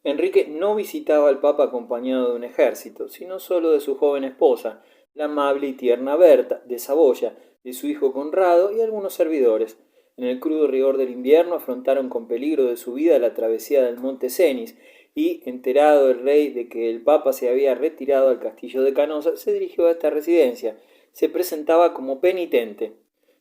Enrique no visitaba al Papa acompañado de un ejército, sino solo de su joven esposa, la amable y tierna Berta, de Saboya, de su hijo Conrado y algunos servidores. En el crudo rigor del invierno afrontaron con peligro de su vida la travesía del monte Cenis, y, enterado el rey de que el Papa se había retirado al castillo de Canosa, se dirigió a esta residencia. Se presentaba como penitente.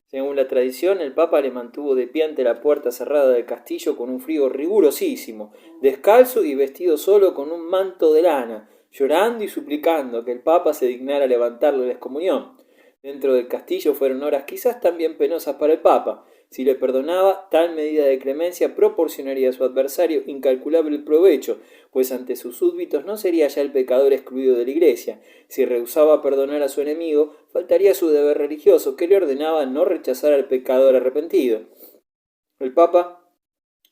Según la tradición, el Papa le mantuvo de pie ante la puerta cerrada del castillo con un frío rigurosísimo, descalzo y vestido solo con un manto de lana, llorando y suplicando que el Papa se dignara levantarle la excomunión. Dentro del castillo fueron horas quizás también penosas para el Papa. Si le perdonaba, tal medida de clemencia proporcionaría a su adversario incalculable provecho, pues ante sus súbditos no sería ya el pecador excluido de la Iglesia. Si rehusaba perdonar a su enemigo, faltaría su deber religioso, que le ordenaba no rechazar al pecador arrepentido. El Papa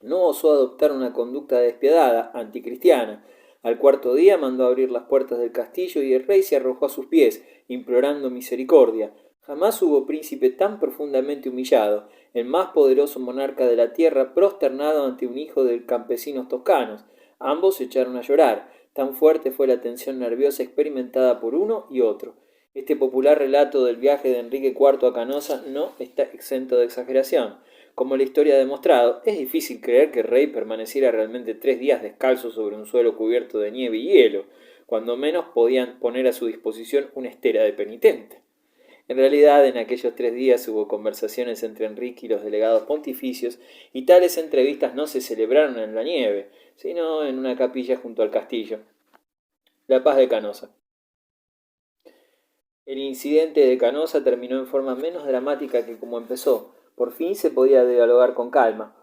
no osó adoptar una conducta despiadada, anticristiana. Al cuarto día mandó abrir las puertas del castillo y el rey se arrojó a sus pies, implorando misericordia. Jamás hubo príncipe tan profundamente humillado, el más poderoso monarca de la tierra prosternado ante un hijo de campesinos toscanos. Ambos se echaron a llorar, tan fuerte fue la tensión nerviosa experimentada por uno y otro. Este popular relato del viaje de Enrique IV a Canosa no está exento de exageración. Como la historia ha demostrado, es difícil creer que el rey permaneciera realmente 3 días descalzo sobre un suelo cubierto de nieve y hielo, cuando menos podían poner a su disposición una estera de penitente. En realidad, en aquellos 3 días hubo conversaciones entre Enrique y los delegados pontificios, y tales entrevistas no se celebraron en la nieve, sino en una capilla junto al castillo. La paz de Canosa. El incidente de Canosa terminó en forma menos dramática que como empezó. Por fin se podía dialogar con calma.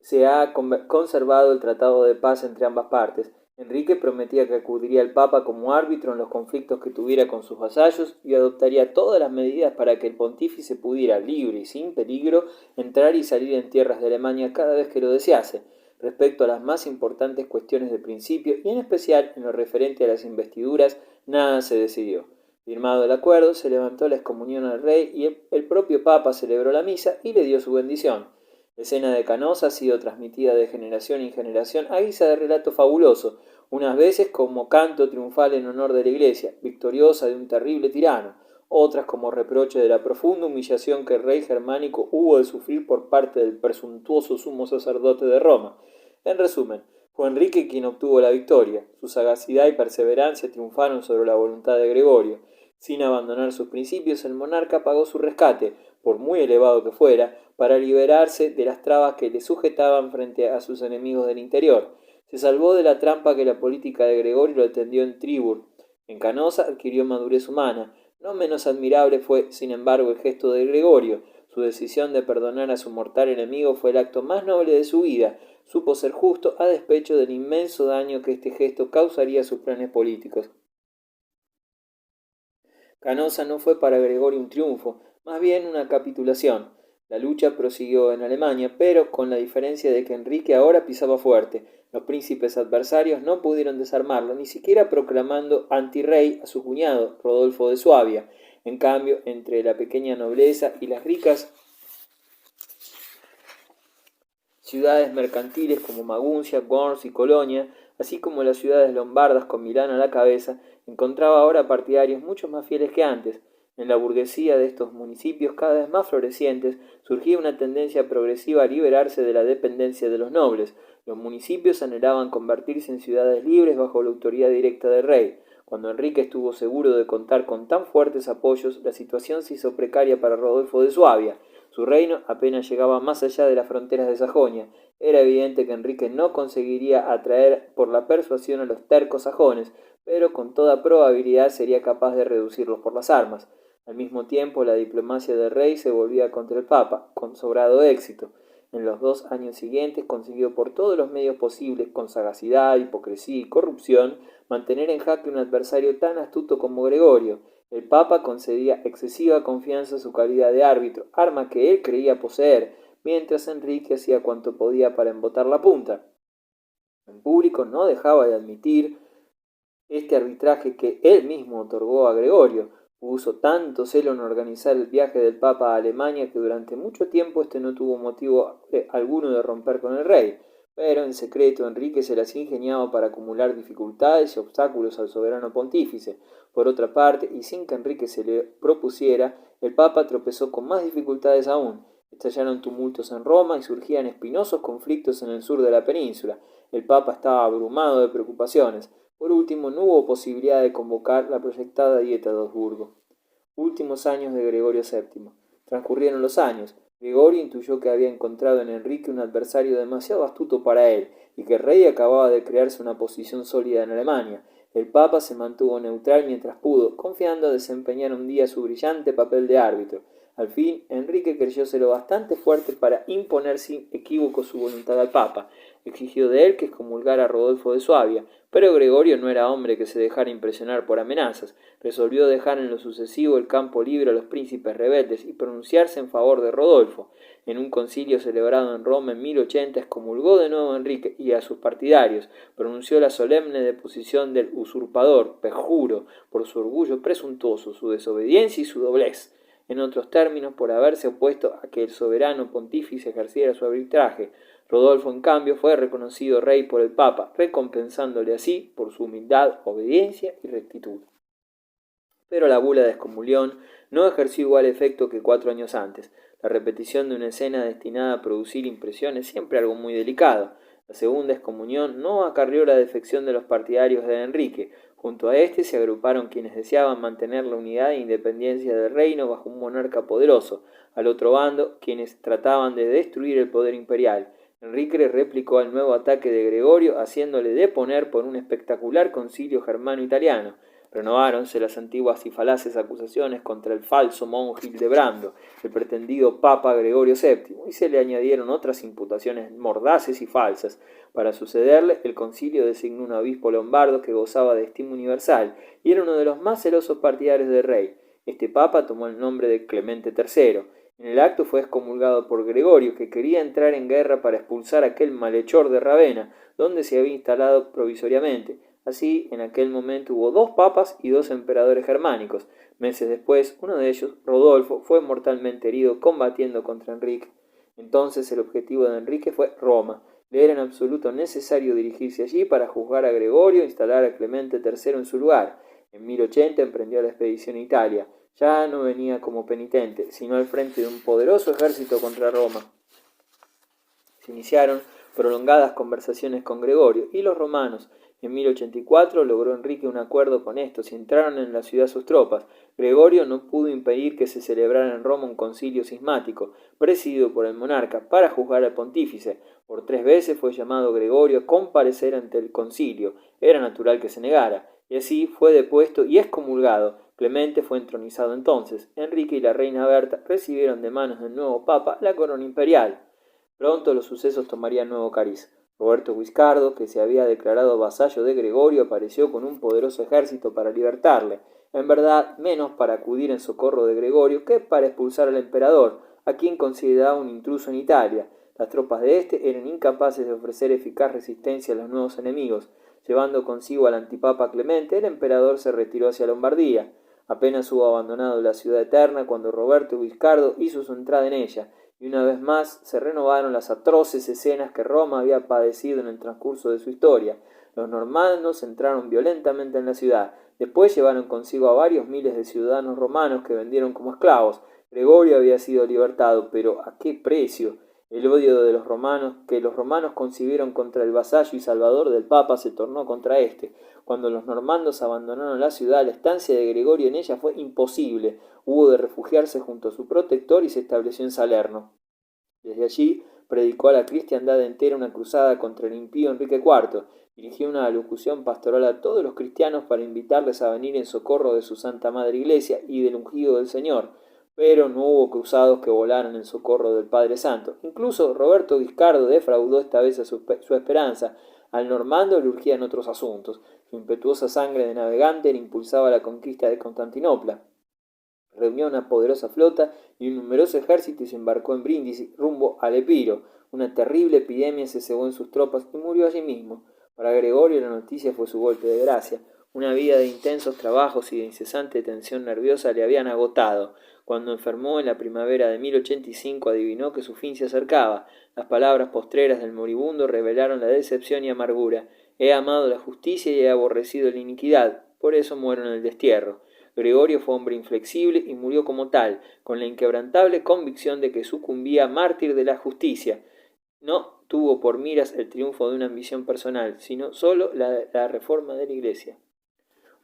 Se ha conservado el tratado de paz entre ambas partes. Enrique prometía que acudiría al Papa como árbitro en los conflictos que tuviera con sus vasallos y adoptaría todas las medidas para que el pontífice pudiera, libre y sin peligro, entrar y salir en tierras de Alemania cada vez que lo desease, respecto a las más importantes cuestiones de principio y en especial en lo referente a las investiduras, nada se decidió. Firmado el acuerdo, se levantó la excomunión al rey y el propio Papa celebró la misa y le dio su bendición. La escena de Canosa ha sido transmitida de generación en generación a guisa de relato fabuloso, unas veces como canto triunfal en honor de la Iglesia, victoriosa de un terrible tirano, otras como reproche de la profunda humillación que el rey germánico hubo de sufrir por parte del presuntuoso sumo sacerdote de Roma. En resumen, fue Enrique quien obtuvo la victoria. Su sagacidad y perseverancia triunfaron sobre la voluntad de Gregorio. Sin abandonar sus principios, el monarca pagó su rescate, por muy elevado que fuera, para liberarse de las trabas que le sujetaban frente a sus enemigos del interior. Se salvó de la trampa que la política de Gregorio lo tendió en Tribur. En Canosa adquirió madurez humana. No menos admirable fue, sin embargo, el gesto de Gregorio. Su decisión de perdonar a su mortal enemigo fue el acto más noble de su vida. Supo ser justo a despecho del inmenso daño que este gesto causaría a sus planes políticos. Canosa no fue para Gregorio un triunfo, más bien una capitulación. La lucha prosiguió en Alemania, pero con la diferencia de que Enrique ahora pisaba fuerte. Los príncipes adversarios no pudieron desarmarlo, ni siquiera proclamando antirrey a su cuñado, Rodolfo de Suabia. En cambio, entre la pequeña nobleza y las ricas ciudades mercantiles como Maguncia, Worms y Colonia, así como las ciudades lombardas con Milán a la cabeza, encontraba ahora partidarios mucho más fieles que antes. En la burguesía de estos municipios cada vez más florecientes surgía una tendencia progresiva a liberarse de la dependencia de los nobles. Los municipios anhelaban convertirse en ciudades libres bajo la autoridad directa del rey. Cuando Enrique estuvo seguro de contar con tan fuertes apoyos, la situación se hizo precaria para Rodolfo de Suabia. Su reino apenas llegaba más allá de las fronteras de Sajonia. Era evidente que Enrique no conseguiría atraer por la persuasión a los tercos sajones, pero con toda probabilidad sería capaz de reducirlos por las armas. Al mismo tiempo, la diplomacia del rey se volvía contra el Papa, con sobrado éxito. En los 2 años siguientes consiguió por todos los medios posibles, con sagacidad, hipocresía y corrupción, mantener en jaque un adversario tan astuto como Gregorio. El Papa concedía excesiva confianza a su calidad de árbitro, arma que él creía poseer, mientras Enrique hacía cuanto podía para embotar la punta. En público no dejaba de admitir este arbitraje que él mismo otorgó a Gregorio. Puso tanto celo en organizar el viaje del Papa a Alemania que durante mucho tiempo este no tuvo motivo alguno de romper con el rey. pero en secreto Enrique se las ingeniaba para acumular dificultades y obstáculos al soberano pontífice. Por otra parte, y sin que Enrique se le propusiera, el Papa tropezó con más dificultades aún. Estallaron tumultos en Roma y surgían espinosos conflictos en el sur de la península. El Papa estaba abrumado de preocupaciones. Por último, no hubo posibilidad de convocar la proyectada dieta de Augsburgo. Últimos años de Gregorio VII. Transcurrieron los años. Gregorio intuyó que había encontrado en Enrique un adversario demasiado astuto para él y que el rey acababa de crearse una posición sólida en Alemania. El Papa se mantuvo neutral mientras pudo, confiando a desempeñar un día su brillante papel de árbitro. Al fin, Enrique creyóse lo bastante fuerte para imponer sin equívoco su voluntad al Papa. Exigió de él que excomulgara a Rodolfo de Suabia, pero Gregorio no era hombre que se dejara impresionar por amenazas. Resolvió dejar en lo sucesivo el campo libre a los príncipes rebeldes y pronunciarse en favor de Rodolfo. En un concilio celebrado en Roma en 1080 excomulgó de nuevo a Enrique y a sus partidarios, pronunció la solemne deposición del usurpador, perjuro, por su orgullo presuntuoso, su desobediencia y su doblez. En otros términos, por haberse opuesto a que el soberano pontífice ejerciera su arbitraje. Rodolfo, en cambio, fue reconocido rey por el Papa, recompensándole así por su humildad, obediencia y rectitud. Pero la bula de excomunión no ejerció igual efecto que 4 años antes. La repetición de una escena destinada a producir impresión es siempre algo muy delicado. La segunda excomunión no acarrió la defección de los partidarios de Enrique. Junto a éste se agruparon quienes deseaban mantener la unidad e independencia del reino bajo un monarca poderoso. Al otro bando, quienes trataban de destruir el poder imperial. Enrique replicó al nuevo ataque de Gregorio, haciéndole deponer por un espectacular concilio germano-italiano. Renováronse las antiguas y falaces acusaciones contra el falso monje Hildebrando, el pretendido Papa Gregorio VII, y se le añadieron otras imputaciones mordaces y falsas. Para sucederle, el concilio designó un obispo lombardo que gozaba de estima universal y era uno de los más celosos partidarios del rey. Este papa tomó el nombre de Clemente III. En el acto fue excomulgado por Gregorio, que quería entrar en guerra para expulsar a aquel malhechor de Ravenna, donde se había instalado provisoriamente. Así, en aquel momento hubo 2 papas y 2 emperadores germánicos. Meses después, uno de ellos, Rodolfo, fue mortalmente herido combatiendo contra Enrique. Entonces el objetivo de Enrique fue Roma. Le era en absoluto necesario dirigirse allí para juzgar a Gregorio e instalar a Clemente III en su lugar. En 1080 emprendió la expedición a Italia. Ya no venía como penitente, sino al frente de un poderoso ejército contra Roma. Se iniciaron prolongadas conversaciones con Gregorio y los romanos. En 1084 logró Enrique un acuerdo con estos y entraron en la ciudad sus tropas. Gregorio no pudo impedir que se celebrara en Roma un concilio cismático, presidido por el monarca, para juzgar al pontífice. Por 3 veces fue llamado Gregorio a comparecer ante el concilio. Era natural que se negara, y así fue depuesto y excomulgado. Clemente fue entronizado entonces. Enrique y la reina Berta recibieron de manos del nuevo papa la corona imperial. Pronto los sucesos tomarían nuevo cariz. Roberto Guiscardo, que se había declarado vasallo de Gregorio, apareció con un poderoso ejército para libertarle, en verdad menos para acudir en socorro de Gregorio que para expulsar al emperador, a quien consideraba un intruso en Italia. Las tropas de éste eran incapaces de ofrecer eficaz resistencia a los nuevos enemigos. Llevando consigo al antipapa Clemente, el emperador se retiró hacia Lombardía. Apenas hubo abandonado la ciudad eterna cuando Roberto Guiscardo hizo su entrada en ella, y una vez más se renovaron las atroces escenas que Roma había padecido en el transcurso de su historia. Los normandos entraron violentamente en la ciudad. Después llevaron consigo a varios miles de ciudadanos romanos que vendieron como esclavos. Gregorio había sido libertado, pero ¿a qué precio? El odio de los romanos que los romanos concibieron contra el vasallo y salvador del Papa se tornó contra éste. Cuando los normandos abandonaron la ciudad, la estancia de Gregorio en ella fue imposible. Hubo de refugiarse junto a su protector y se estableció en Salerno. Desde allí predicó a la cristiandad entera una cruzada contra el impío Enrique IV. Dirigió una alocución pastoral a todos los cristianos para invitarles a venir en socorro de su Santa Madre Iglesia y del ungido del Señor. Pero no hubo cruzados que volaran en socorro del Padre Santo. Incluso Roberto Guiscardo defraudó esta vez a su esperanza. Al normando le urgían otros asuntos. Su impetuosa sangre de navegante le impulsaba la conquista de Constantinopla. Reunió una poderosa flota y un numeroso ejército y se embarcó en Brindisi rumbo al Epiro. Una terrible epidemia se cebó en sus tropas y murió allí mismo. Para Gregorio la noticia fue su golpe de gracia. Una vida de intensos trabajos y de incesante tensión nerviosa le habían agotado. Cuando enfermó en la primavera de 1085 adivinó que su fin se acercaba. Las palabras postreras del moribundo revelaron la decepción y amargura. He amado la justicia y he aborrecido la iniquidad, por eso muero en el destierro. Gregorio fue hombre inflexible y murió como tal, con la inquebrantable convicción de que sucumbía mártir de la justicia. No tuvo por miras el triunfo de una ambición personal, sino sólo la reforma de la Iglesia.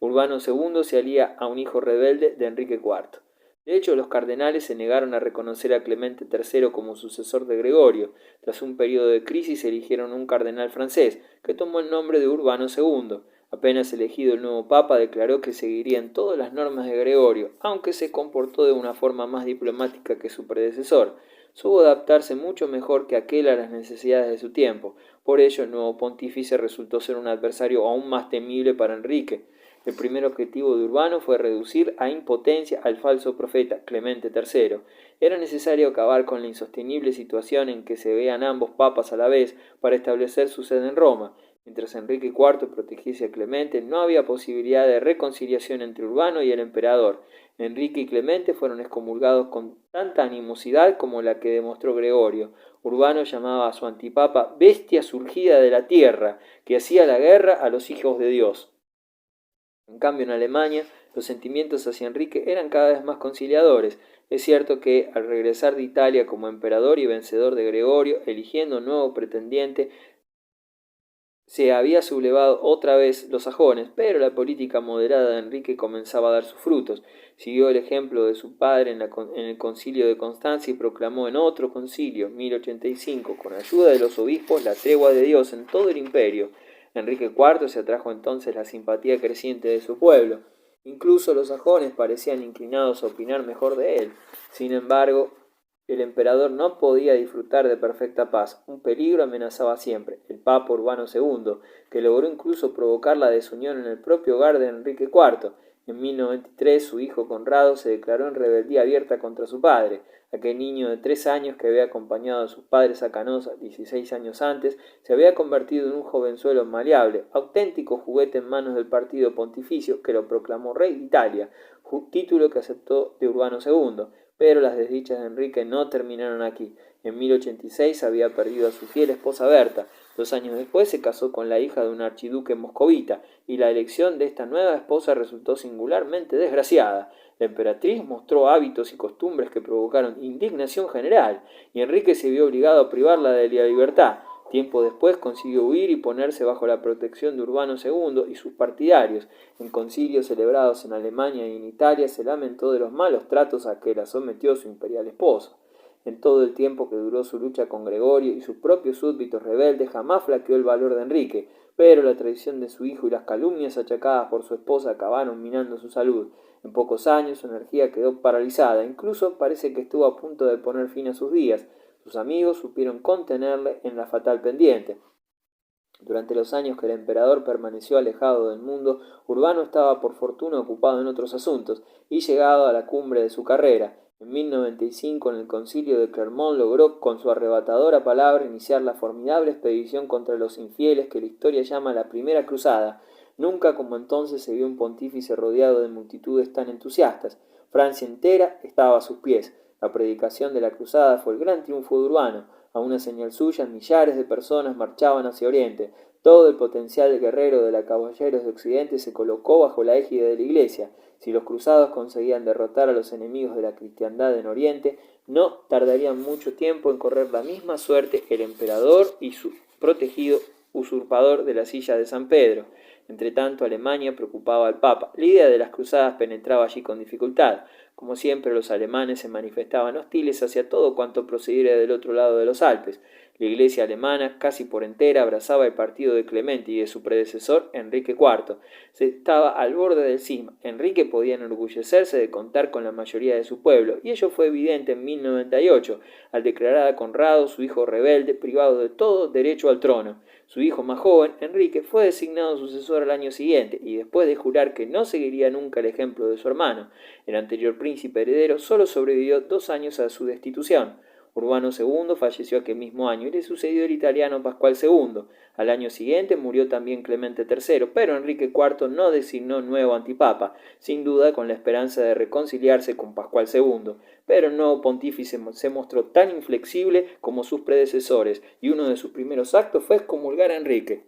Urbano II se alía a un hijo rebelde de Enrique IV. De hecho, los cardenales se negaron a reconocer a Clemente III como sucesor de Gregorio. Tras un periodo de crisis eligieron un cardenal francés, que tomó el nombre de Urbano II. Apenas elegido el nuevo papa declaró que seguirían todas las normas de Gregorio, aunque se comportó de una forma más diplomática que su predecesor. Supo adaptarse mucho mejor que aquel a las necesidades de su tiempo. Por ello, el nuevo pontífice resultó ser un adversario aún más temible para Enrique. El primer objetivo de Urbano fue reducir a impotencia al falso profeta Clemente III. Era necesario acabar con la insostenible situación en que se veían ambos papas a la vez para establecer su sede en Roma. Mientras Enrique IV protegiese a Clemente, no había posibilidad de reconciliación entre Urbano y el emperador. Enrique y Clemente fueron excomulgados con tanta animosidad como la que demostró Gregorio. Urbano llamaba a su antipapa bestia surgida de la tierra, que hacía la guerra a los hijos de Dios. En cambio, en Alemania, los sentimientos hacia Enrique eran cada vez más conciliadores. Es cierto que, al regresar de Italia como emperador y vencedor de Gregorio, eligiendo un nuevo pretendiente, se había sublevado otra vez los sajones, pero la política moderada de Enrique comenzaba a dar sus frutos. Siguió el ejemplo de su padre en el concilio de Constancia y proclamó en otro concilio, 1085, con ayuda de los obispos, la tregua de Dios en todo el imperio. Enrique IV se atrajo entonces la simpatía creciente de su pueblo. Incluso los sajones parecían inclinados a opinar mejor de él. Sin embargo, el emperador no podía disfrutar de perfecta paz. Un peligro amenazaba siempre, el papa Urbano II, que logró incluso provocar la desunión en el propio hogar de Enrique IV. En 1093 su hijo Conrado se declaró en rebeldía abierta contra su padre. Aquel niño de 3 años que había acompañado a sus padres a Canosa 16 años antes, se había convertido en un jovenzuelo maleable, auténtico juguete en manos del partido pontificio que lo proclamó rey de Italia, título que aceptó de Urbano II. Pero las desdichas de Enrique no terminaron aquí. En 1086 había perdido a su fiel esposa Berta. 2 años después se casó con la hija de un archiduque moscovita, y la elección de esta nueva esposa resultó singularmente desgraciada. La emperatriz mostró hábitos y costumbres que provocaron indignación general, y Enrique se vio obligado a privarla de la libertad. Tiempo después consiguió huir y ponerse bajo la protección de Urbano II y sus partidarios. En concilios celebrados en Alemania y en Italia se lamentó de los malos tratos a que la sometió su imperial esposa. En todo el tiempo que duró su lucha con Gregorio y sus propios súbditos rebeldes jamás flaqueó el valor de Enrique, pero la traición de su hijo y las calumnias achacadas por su esposa acabaron minando su salud. En pocos años su energía quedó paralizada, incluso parece que estuvo a punto de poner fin a sus días. Sus amigos supieron contenerle en la fatal pendiente. Durante los años que el emperador permaneció alejado del mundo, Urbano estaba por fortuna ocupado en otros asuntos, y llegado a la cumbre de su carrera. En 1095, en el concilio de Clermont, logró con su arrebatadora palabra iniciar la formidable expedición contra los infieles que la historia llama la Primera Cruzada. Nunca como entonces se vio un pontífice rodeado de multitudes tan entusiastas. Francia entera estaba a sus pies. La predicación de la cruzada fue el gran triunfo de Urbano. A una señal suya, millares de personas marchaban hacia Oriente. Todo el potencial guerrero de los caballeros de Occidente se colocó bajo la égide de la Iglesia. Si los cruzados conseguían derrotar a los enemigos de la cristiandad en Oriente, no tardarían mucho tiempo en correr la misma suerte el emperador y su protegido usurpador de la silla de San Pedro. Entretanto, Alemania preocupaba al Papa. La idea de las cruzadas penetraba allí con dificultad. Como siempre, los alemanes se manifestaban hostiles hacia todo cuanto procediera del otro lado de los Alpes. La Iglesia alemana, casi por entera, abrazaba el partido de Clemente y de su predecesor, Enrique IV. Se estaba al borde del cisma. Enrique podía enorgullecerse de contar con la mayoría de su pueblo, y ello fue evidente en 1098, al declarar a Conrado, su hijo rebelde, privado de todo derecho al trono. Su hijo más joven, Enrique, fue designado sucesor al año siguiente, y después de jurar que no seguiría nunca el ejemplo de su hermano, el anterior príncipe heredero, solo sobrevivió 2 años a su destitución. Urbano II falleció aquel mismo año y le sucedió el italiano Pascual II. Al año siguiente murió también Clemente III, pero Enrique IV no designó nuevo antipapa, sin duda con la esperanza de reconciliarse con Pascual II. Pero el nuevo pontífice se mostró tan inflexible como sus predecesores, y uno de sus primeros actos fue excomulgar a Enrique.